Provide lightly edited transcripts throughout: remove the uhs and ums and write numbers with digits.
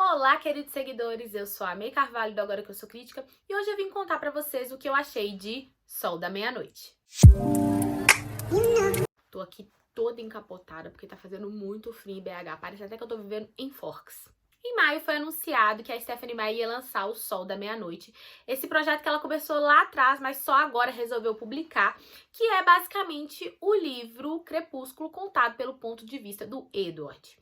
Olá, queridos seguidores, eu sou a May Carvalho do Agora Que Eu Sou Crítica e hoje eu vim contar pra vocês o que eu achei de Sol da Meia-Noite. Tô aqui toda encapotada porque tá fazendo muito frio em BH, parece até que eu tô vivendo em Forks. Em maio foi anunciado que a Stephenie Meyer ia lançar o Sol da Meia-Noite, esse projeto que ela começou lá atrás, mas só agora resolveu publicar, que é basicamente o livro Crepúsculo contado pelo ponto de vista do Edward.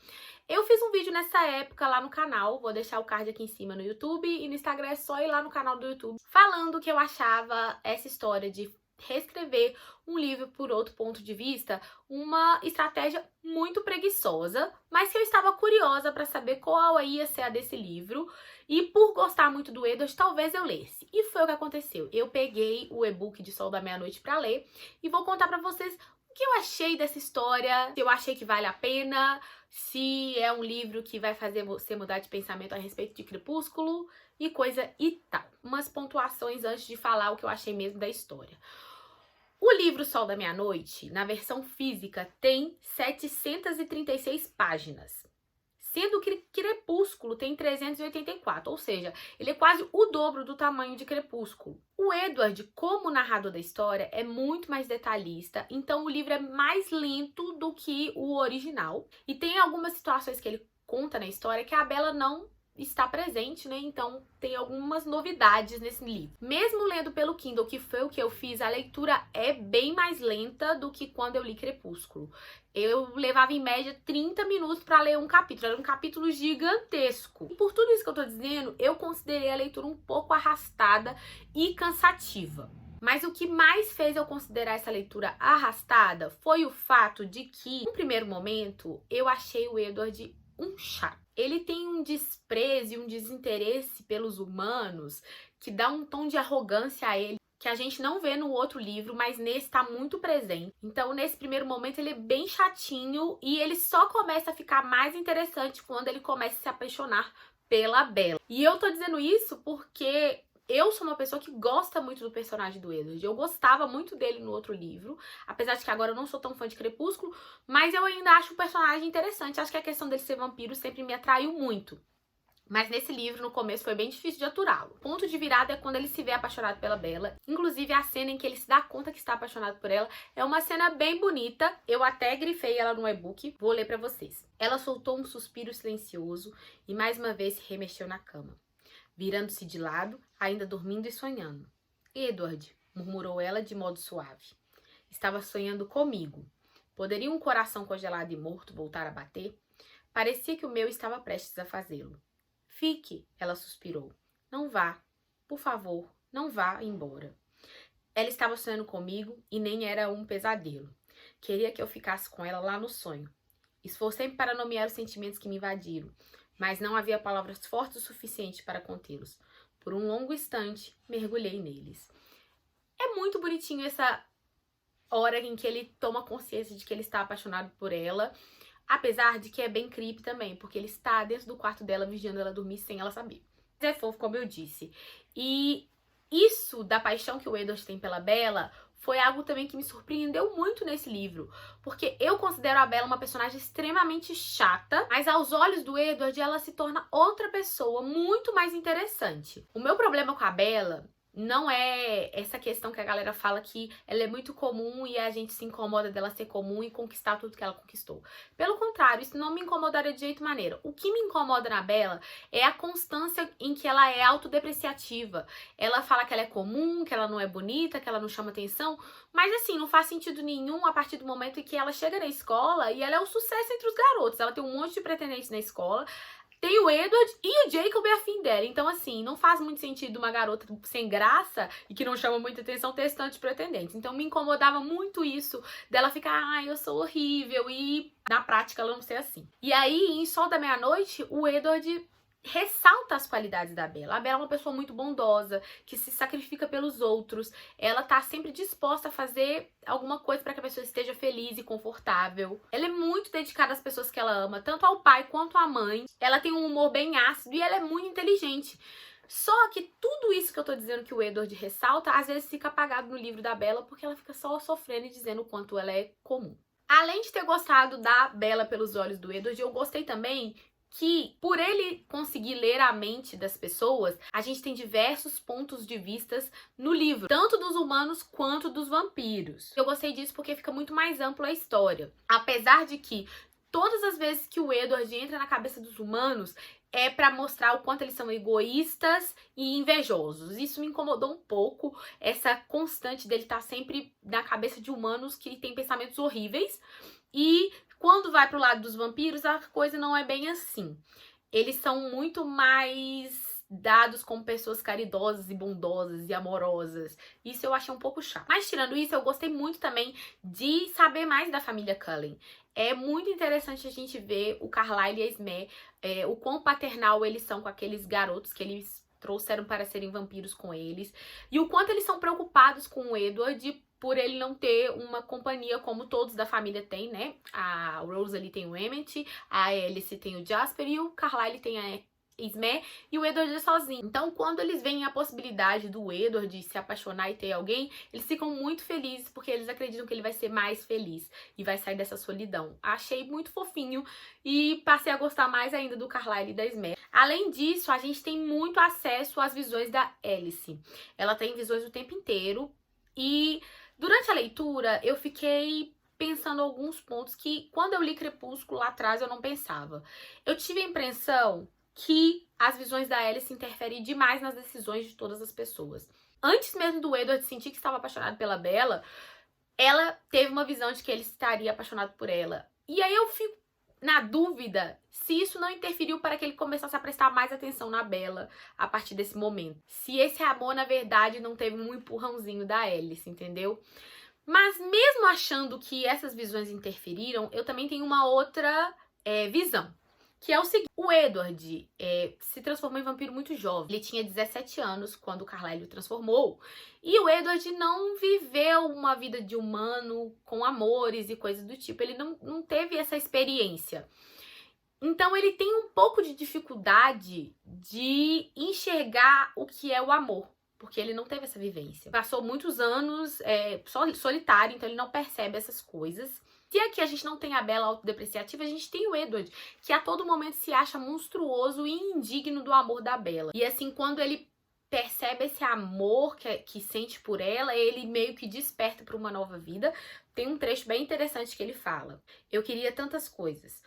Eu fiz um vídeo nessa época lá no canal, vou deixar o card aqui em cima no YouTube e no Instagram é só ir lá no canal do YouTube, falando que eu achava essa história de reescrever um livro por outro ponto de vista uma estratégia muito preguiçosa, mas que eu estava curiosa para saber qual ia ser a desse livro e por gostar muito do Edward, talvez eu lesse. E foi o que aconteceu. Eu peguei o e-book de Sol da Meia-Noite para ler e vou contar para vocês o que eu achei dessa história, se eu achei que vale a pena, se é um livro que vai fazer você mudar de pensamento a respeito de Crepúsculo e coisa e tal. Umas pontuações antes de falar o que eu achei mesmo da história. O livro Sol da Meia-Noite, na versão física, tem 736 páginas, sendo que Crepúsculo tem 384, ou seja, ele é quase o dobro do tamanho de Crepúsculo. O Edward, como narrador da história, é muito mais detalhista, então o livro é mais lento do que o original. E tem algumas situações que ele conta na história que a Bella não está presente, né? Então tem algumas novidades nesse livro. Mesmo lendo pelo Kindle, que foi o que eu fiz, a leitura é bem mais lenta do que quando eu li Crepúsculo. Eu levava em média 30 minutos para ler um capítulo, era um capítulo gigantesco. E por tudo isso que eu tô dizendo, eu considerei a leitura um pouco arrastada e cansativa. Mas o que mais fez eu considerar essa leitura arrastada foi o fato de que, no primeiro momento, eu achei o Edward um chato. Ele tem um desprezo e um desinteresse pelos humanos que dá um tom de arrogância a ele, que a gente não vê no outro livro, mas nesse tá muito presente. Então, nesse primeiro momento, ele é bem chatinho e ele só começa a ficar mais interessante quando ele começa a se apaixonar pela Bella. E eu tô dizendo isso porque eu sou uma pessoa que gosta muito do personagem do Edward. Eu gostava muito dele no outro livro, apesar de que agora eu não sou tão fã de Crepúsculo, mas eu ainda acho o personagem interessante. Acho que a questão dele ser vampiro sempre me atraiu muito. Mas nesse livro, no começo, foi bem difícil de aturá-lo. O ponto de virada é quando ele se vê apaixonado pela Bella. Inclusive, a cena em que ele se dá conta que está apaixonado por ela é uma cena bem bonita. Eu até grifei ela no e-book. Vou ler pra vocês. Ela soltou um suspiro silencioso e mais uma vez se remexeu na cama, virando-se de lado, ainda dormindo e sonhando. Edward, murmurou ela de modo suave. Estava sonhando comigo. Poderia um coração congelado e morto voltar a bater? Parecia que o meu estava prestes a fazê-lo. Fique, ela suspirou. Não vá. Por favor, não vá embora. Ela estava sonhando comigo e nem era um pesadelo. Queria que eu ficasse com ela lá no sonho. Esforcei-me para nomear os sentimentos que me invadiram, mas não havia palavras fortes o suficiente para contê-los. Por um longo instante, mergulhei neles. É muito bonitinho essa hora em que ele toma consciência de que ele está apaixonado por ela, apesar de que é bem creepy também, porque ele está dentro do quarto dela, vigiando ela dormir sem ela saber. É fofo, como eu disse. E isso da paixão que o Edward tem pela Bella foi algo também que me surpreendeu muito nesse livro, porque eu considero a Bella uma personagem extremamente chata, mas aos olhos do Edward ela se torna outra pessoa muito mais interessante. O meu problema com a Bella não é essa questão que a galera fala que ela é muito comum e a gente se incomoda dela ser comum e conquistar tudo que ela conquistou. Pelo contrário, isso não me incomodaria de jeito maneira. O que me incomoda na Bella é a constância em que ela é autodepreciativa. Ela fala que ela é comum, que ela não é bonita, que ela não chama atenção, mas assim, não faz sentido nenhum a partir do momento em que ela chega na escola e ela é um sucesso entre os garotos. Ela tem um monte de pretendentes na escola. Tem o Edward e o Jacob é afim dela. Então, assim, não faz muito sentido uma garota sem graça e que não chama muita atenção ter tantos pretendentes. Então, me incomodava muito isso dela ficar, ai, eu sou horrível. E na prática ela não ser assim. E aí, em Sol da Meia-Noite, o Edward ressalta as qualidades da Bella. A Bella é uma pessoa muito bondosa, que se sacrifica pelos outros. Ela tá sempre disposta a fazer alguma coisa para que a pessoa esteja feliz e confortável. Ela é muito dedicada às pessoas que ela ama, tanto ao pai quanto à mãe. Ela tem um humor bem ácido e ela é muito inteligente. Só que tudo isso que eu tô dizendo que o Edward ressalta, às vezes fica apagado no livro da Bella, porque ela fica só sofrendo e dizendo o quanto ela é comum. Além de ter gostado da Bella pelos olhos do Edward, eu gostei também que, por ele conseguir ler a mente das pessoas, a gente tem diversos pontos de vistas no livro, tanto dos humanos quanto dos vampiros. Eu gostei disso porque fica muito mais ampla a história. Apesar de que todas as vezes que o Edward entra na cabeça dos humanos, é pra mostrar o quanto eles são egoístas e invejosos. Isso me incomodou um pouco, essa constante dele estar sempre na cabeça de humanos que têm pensamentos horríveis. E quando vai pro lado dos vampiros, a coisa não é bem assim. Eles são muito mais dados como pessoas caridosas e bondosas e amorosas. Isso eu achei um pouco chato. Mas tirando isso, eu gostei muito também de saber mais da família Cullen. É muito interessante a gente ver o Carlyle e a Esme, o quão paternal eles são com aqueles garotos que eles trouxeram para serem vampiros com eles. E o quanto eles são preocupados com o Edward por ele não ter uma companhia como todos da família têm, né? A Rosalie tem o Emmett, a Alice tem o Jasper e o Carlyle tem a Esme, e o Edward é sozinho. Então, quando eles veem a possibilidade do Edward se apaixonar e ter alguém, eles ficam muito felizes, porque eles acreditam que ele vai ser mais feliz e vai sair dessa solidão. Achei muito fofinho e passei a gostar mais ainda do Carlyle e da Esme. Além disso, a gente tem muito acesso às visões da Alice. Ela tem visões o tempo inteiro e durante a leitura eu fiquei pensando alguns pontos que, quando eu li Crepúsculo lá atrás, eu não pensava. Eu tive a impressão que as visões da Alice interferem demais nas decisões de todas as pessoas. Antes mesmo do Edward sentir que estava apaixonado pela Bella, ela teve uma visão de que ele estaria apaixonado por ela. E aí eu fico na dúvida se isso não interferiu para que ele começasse a prestar mais atenção na Bella a partir desse momento. Se esse amor, na verdade, não teve um empurrãozinho da Alice, entendeu? Mas mesmo achando que essas visões interferiram, eu também tenho uma outra visão. Que é o seguinte, o Edward se transformou em vampiro muito jovem. Ele tinha 17 anos quando o Carlyle o transformou. E o Edward não viveu uma vida de humano com amores e coisas do tipo. Ele não teve essa experiência. Então ele tem um pouco de dificuldade de enxergar o que é o amor. Porque ele não teve essa vivência. Passou muitos anos solitário, então ele não percebe essas coisas. Se aqui a gente não tem a Bella autodepreciativa, a gente tem o Edward, que a todo momento se acha monstruoso e indigno do amor da Bella. E assim, quando ele percebe esse amor que sente por ela, ele meio que desperta para uma nova vida. Tem um trecho bem interessante que ele fala: eu queria tantas coisas.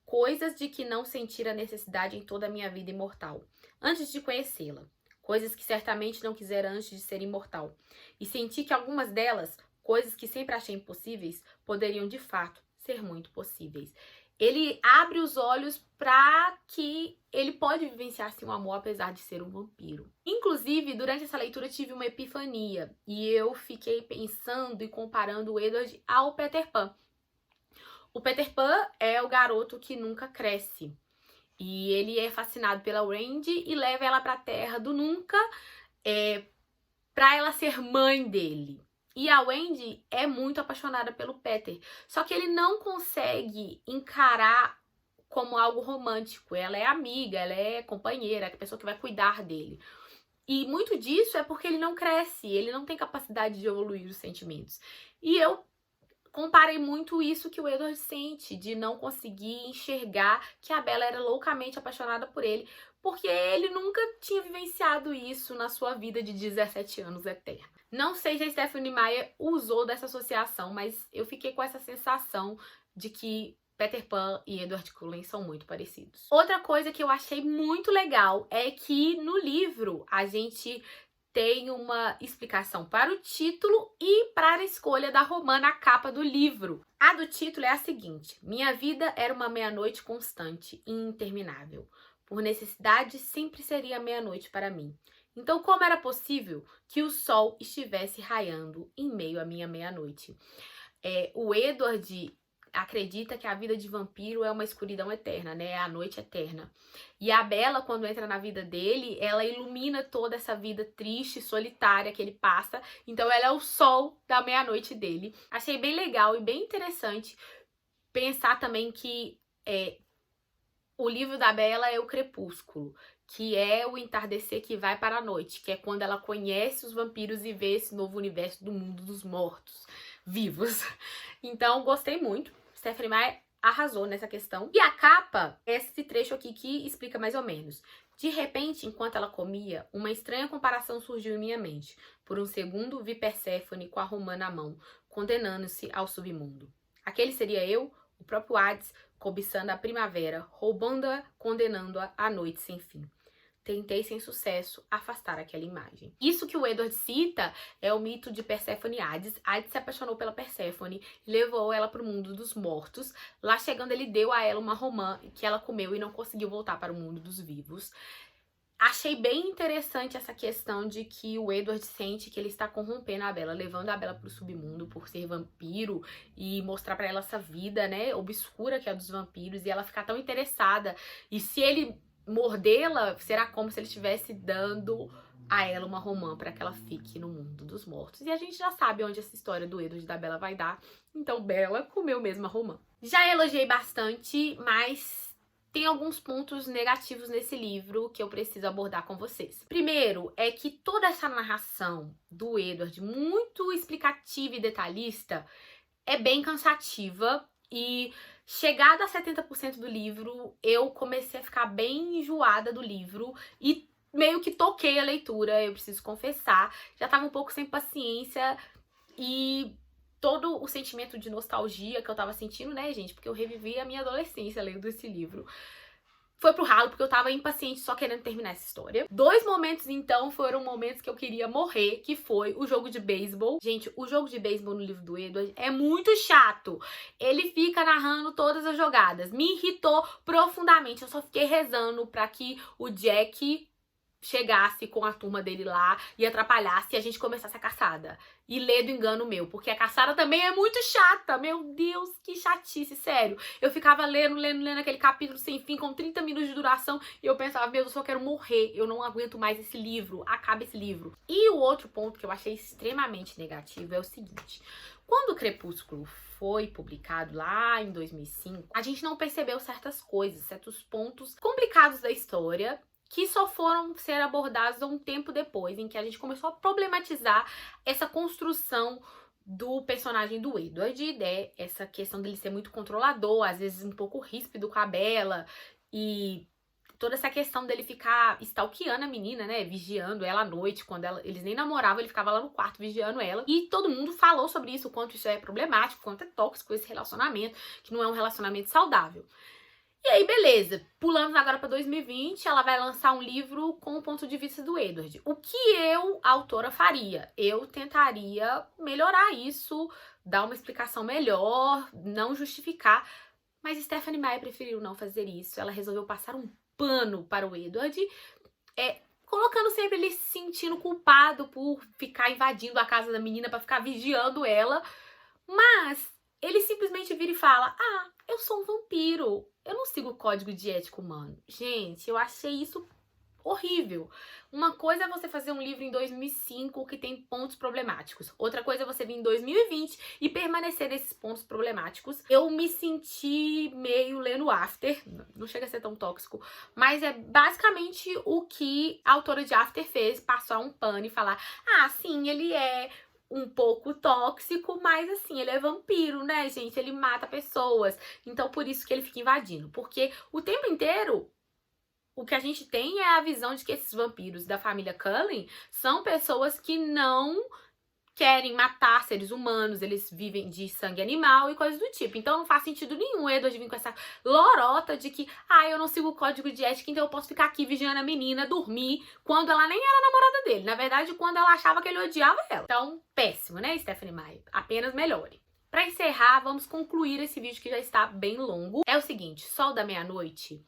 Coisas de que não sentir a necessidade em toda a minha vida imortal, antes de conhecê-la. Coisas que certamente não quisera antes de ser imortal. E senti que algumas delas, coisas que sempre achei impossíveis, poderiam de fato ser muito possíveis. Ele abre os olhos para que ele pode vivenciar assim, um amor apesar de ser um vampiro. Inclusive, durante essa leitura tive uma epifania e eu fiquei pensando e comparando o Edward ao Peter Pan. O Peter Pan é o garoto que nunca cresce. E ele é fascinado pela Wendy e leva ela pra Terra do Nunca pra ela ser mãe dele. E a Wendy é muito apaixonada pelo Peter. Só que ele não consegue encarar como algo romântico. Ela é amiga, ela é companheira, a pessoa que vai cuidar dele. E muito disso é porque ele não cresce, ele não tem capacidade de evoluir os sentimentos. E eu comparei muito isso que o Edward sente, de não conseguir enxergar que a Bella era loucamente apaixonada por ele, porque ele nunca tinha vivenciado isso na sua vida de 17 anos eterna. Não sei se a Stephenie Meyer usou dessa associação, mas eu fiquei com essa sensação de que Peter Pan e Edward Cullen são muito parecidos. Outra coisa que eu achei muito legal é que no livro a gente tem uma explicação para o título e para a escolha da romã na capa do livro. A do título é a seguinte: minha vida era uma meia-noite constante e interminável. Por necessidade, sempre seria meia-noite para mim. Então, como era possível que o sol estivesse raiando em meio à minha meia-noite? O Edward acredita que a vida de vampiro é uma escuridão eterna, né? É a noite eterna. E a Bella, quando entra na vida dele, ela ilumina toda essa vida triste, solitária que ele passa. Então ela é o sol da meia-noite dele. Achei bem legal e bem interessante pensar também que o livro da Bella é o Crepúsculo, que é o entardecer que vai para a noite, que é quando ela conhece os vampiros e vê esse novo universo do mundo dos mortos vivos. Então, gostei muito. Stephenie Meyer arrasou nessa questão. E a capa é esse trecho aqui que explica mais ou menos. De repente, enquanto ela comia, uma estranha comparação surgiu em minha mente. Por um segundo, vi Perséfone com a romã na mão, condenando-se ao submundo. Aquele seria eu, o próprio Hades, cobiçando a primavera, roubando-a, condenando-a à noite sem fim. Tentei sem sucesso afastar aquela imagem. Isso que o Edward cita é o mito de Perséfone e Hades. Hades se apaixonou pela Perséfone e levou ela para o mundo dos mortos. Lá chegando, ele deu a ela uma romã que ela comeu e não conseguiu voltar para o mundo dos vivos. Achei bem interessante essa questão de que o Edward sente que ele está corrompendo a Bella, levando a Bella pro submundo por ser vampiro e mostrar pra ela essa vida, né, obscura que é a dos vampiros, e ela ficar tão interessada. E se ele mordê-la, será como se ele estivesse dando a ela uma romã para que ela fique no mundo dos mortos. E a gente já sabe onde essa história do Edward e da Bella vai dar. Então Bella comeu mesmo a romã. Já elogiei bastante, mas tem alguns pontos negativos nesse livro que eu preciso abordar com vocês. Primeiro é que toda essa narração do Edward, muito explicativa e detalhista, é bem cansativa e chegado a 70% do livro, eu comecei a ficar bem enjoada do livro e meio que toquei a leitura, eu preciso confessar. Já tava um pouco sem paciência e todo o sentimento de nostalgia que eu tava sentindo, né, gente? Porque eu revivi a minha adolescência lendo esse livro. Foi pro ralo, porque eu tava impaciente só querendo terminar essa história. 2 momentos, então, foram momentos que eu queria morrer, que foi o jogo de beisebol. Gente, o jogo de beisebol no livro do Edward é muito chato. Ele fica narrando todas as jogadas. Me irritou profundamente. Eu só fiquei rezando pra que o Jack chegasse com a turma dele lá e atrapalhasse e a gente começasse a caçada. E ler do engano meu, porque a caçada também é muito chata. Meu Deus, que chatice, sério. Eu ficava lendo aquele capítulo sem fim, com 30 minutos de duração, e eu pensava, meu Deus, eu só quero morrer, eu não aguento mais esse livro, acaba esse livro. E o outro ponto que eu achei extremamente negativo é o seguinte: quando o Crepúsculo foi publicado lá em 2005, a gente não percebeu certas coisas, certos pontos complicados da história, que só foram ser abordados um tempo depois, em que a gente começou a problematizar essa construção do personagem do Edward, né? Essa questão dele ser muito controlador, às vezes um pouco ríspido com a Bella, e toda essa questão dele ficar stalkeando a menina, né, vigiando ela à noite, quando eles nem namoravam, ele ficava lá no quarto vigiando ela, e todo mundo falou sobre isso, o quanto isso é problemático, o quanto é tóxico esse relacionamento, que não é um relacionamento saudável. E aí, beleza, pulamos agora para 2020, ela vai lançar um livro com o ponto de vista do Edward. O que eu, a autora, faria? Eu tentaria melhorar isso, dar uma explicação melhor, não justificar, mas Stephenie Meyer preferiu não fazer isso. Ela resolveu passar um pano para o Edward, colocando sempre ele se sentindo culpado por ficar invadindo a casa da menina para ficar vigiando ela, mas ele simplesmente vira e fala: ah, eu sou um vampiro, eu não sigo o código de ética humano. Gente, eu achei isso horrível. Uma coisa é você fazer um livro em 2005 que tem pontos problemáticos. Outra coisa é você vir em 2020 e permanecer nesses pontos problemáticos. Eu me senti meio lendo After, não chega a ser tão tóxico, mas é basicamente o que a autora de After fez, passar um pano e falar: ah, sim, ele é um pouco tóxico, mas assim, ele é vampiro, né, gente? Ele mata pessoas, então por isso que ele fica invadindo. Porque o tempo inteiro o que a gente tem é a visão de que esses vampiros da família Cullen são pessoas que não querem matar seres humanos, eles vivem de sangue animal e coisas do tipo. Então não faz sentido nenhum o Edward vir com essa lorota de que, ah, eu não sigo o código de ética, então eu posso ficar aqui vigiando a menina, dormir, quando ela nem era namorada dele. Na verdade, quando ela achava que ele odiava ela. Então, péssimo, né, Stephenie Meyer? Apenas melhore. Pra encerrar, vamos concluir esse vídeo que já está bem longo. É o seguinte: Sol da Meia-Noite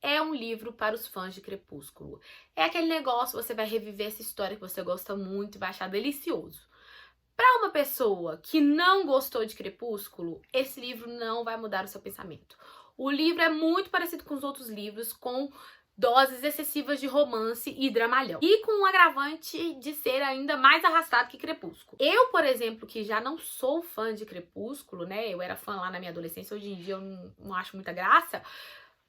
é um livro para os fãs de Crepúsculo. É aquele negócio, você vai reviver essa história que você gosta muito e vai achar delicioso. Para uma pessoa que não gostou de Crepúsculo, esse livro não vai mudar o seu pensamento. O livro é muito parecido com os outros livros, com doses excessivas de romance e dramalhão. E com um agravante de ser ainda mais arrastado que Crepúsculo. Eu, por exemplo, que já não sou fã de Crepúsculo, né? Eu era fã lá na minha adolescência, hoje em dia eu não acho muita graça.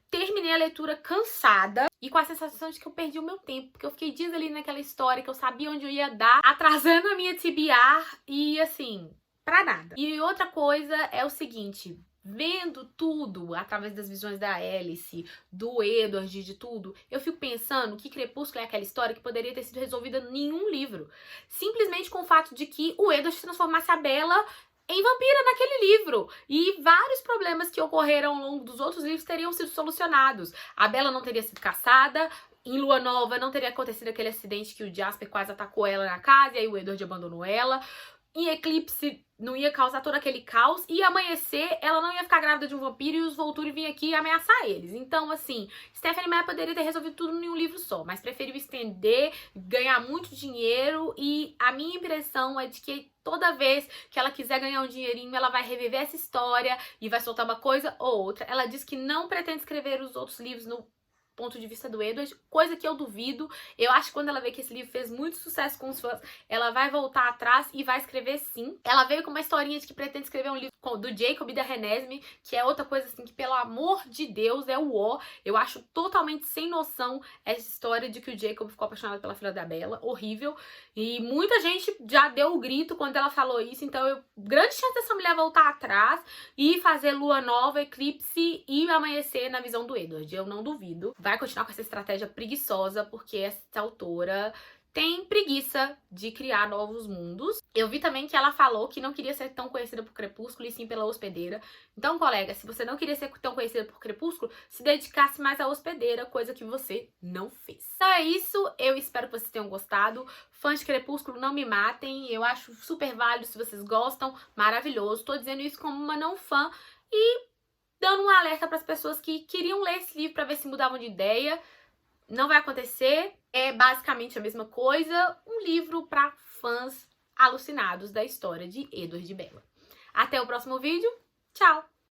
Terminei a leitura cansada e com a sensação de que eu perdi o meu tempo, porque eu fiquei dias ali naquela história que eu sabia onde eu ia dar, atrasando a minha TBR e assim, pra nada. E outra coisa é o seguinte: vendo tudo através das visões da Alice, do Edward, de tudo, eu fico pensando que Crepúsculo é aquela história que poderia ter sido resolvida em um livro. Simplesmente com o fato de que o Edward transformasse a Bella em vampira naquele livro. E vários problemas que ocorreram ao longo dos outros livros teriam sido solucionados. A Bella não teria sido caçada. Em Lua Nova não teria acontecido aquele acidente que o Jasper quase atacou ela na casa e aí o Edward abandonou ela. Em Eclipse não ia causar todo aquele caos. E Amanhecer, ela não ia ficar grávida de um vampiro e os Volturi vinham aqui ameaçar eles. Então, assim, Stephenie Meyer poderia ter resolvido tudo em um livro só, mas preferiu estender, ganhar muito dinheiro. E a minha impressão é de que toda vez que ela quiser ganhar um dinheirinho, ela vai reviver essa história e vai soltar uma coisa ou outra. Ela diz que não pretende escrever os outros livros no ponto de vista do Edward, coisa que eu duvido. Eu acho que quando ela vê que esse livro fez muito sucesso com os fãs, ela vai voltar atrás e vai escrever sim. Ela veio com uma historinha de que pretende escrever um livro do Jacob e da Renesmee, que é outra coisa assim que, pelo amor de Deus, é o ó. Eu acho totalmente sem noção essa história de que o Jacob ficou apaixonado pela filha da Bella, horrível. E muita gente já deu o grito quando ela falou isso, então grande chance dessa mulher voltar atrás e fazer Lua Nova, Eclipse e Amanhecer na visão do Edward. Eu não duvido. Vai continuar com essa estratégia preguiçosa, porque essa autora tem preguiça de criar novos mundos. Eu vi também que ela falou que não queria ser tão conhecida por Crepúsculo e sim pela Hospedeira. Então, colega, se você não queria ser tão conhecida por Crepúsculo, se dedicasse mais à Hospedeira, coisa que você não fez. Então é isso, eu espero que vocês tenham gostado. Fãs de Crepúsculo, não me matem, eu acho super válido se vocês gostam, maravilhoso. Tô dizendo isso como uma não fã e dando um alerta para as pessoas que queriam ler esse livro para ver se mudavam de ideia. Não vai acontecer, é basicamente a mesma coisa, um livro para fãs alucinados da história de Edward e Bella. Até o próximo vídeo, tchau!